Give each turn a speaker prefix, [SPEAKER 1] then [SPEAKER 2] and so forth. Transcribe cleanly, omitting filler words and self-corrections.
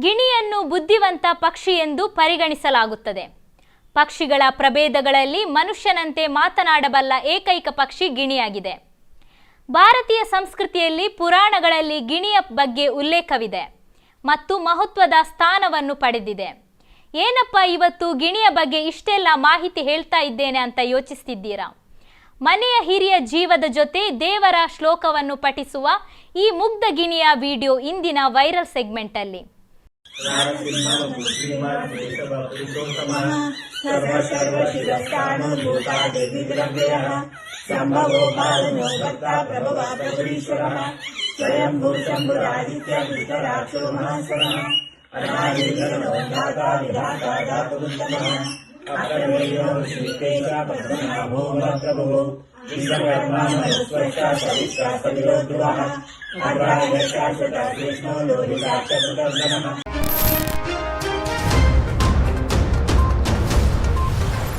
[SPEAKER 1] ಗಿಣಿಯನ್ನು ಬುದ್ಧಿವಂತ ಪಕ್ಷಿ ಎಂದು ಪರಿಗಣಿಸಲಾಗುತ್ತದೆ. ಪಕ್ಷಿಗಳ ಪ್ರಭೇದಗಳಲ್ಲಿ ಮನುಷ್ಯನಂತೆ ಮಾತನಾಡಬಲ್ಲ ಏಕೈಕ ಪಕ್ಷಿ ಗಿಣಿಯಾಗಿದೆ. ಭಾರತೀಯ ಸಂಸ್ಕೃತಿಯಲ್ಲಿ ಪುರಾಣಗಳಲ್ಲಿ ಗಿಣಿಯ ಬಗ್ಗೆ ಉಲ್ಲೇಖವಿದೆ ಮತ್ತು ಮಹತ್ವದ ಸ್ಥಾನವನ್ನು ಪಡೆದಿದೆ. ಏನಪ್ಪ ಇವತ್ತು ಗಿಣಿಯ ಬಗ್ಗೆ ಇಷ್ಟೆಲ್ಲ ಮಾಹಿತಿ ಹೇಳ್ತಾ ಇದ್ದೇನೆ ಅಂತ ಯೋಚಿಸ್ತಿದ್ದೀರಾ? ಮನೆಯ ಹಿರಿಯ ಜೀವದ ಜೊತೆ ದೇವರ ಶ್ಲೋಕವನ್ನು ಪಠಿಸುವ ಈ ಮುಗ್ಧ ಗಿಣಿಯ ವಿಡಿಯೋ ಇಂದಿನ ವೈರಲ್ ಸೆಗ್ಮೆಂಟ್ ಅಲ್ಲಿ.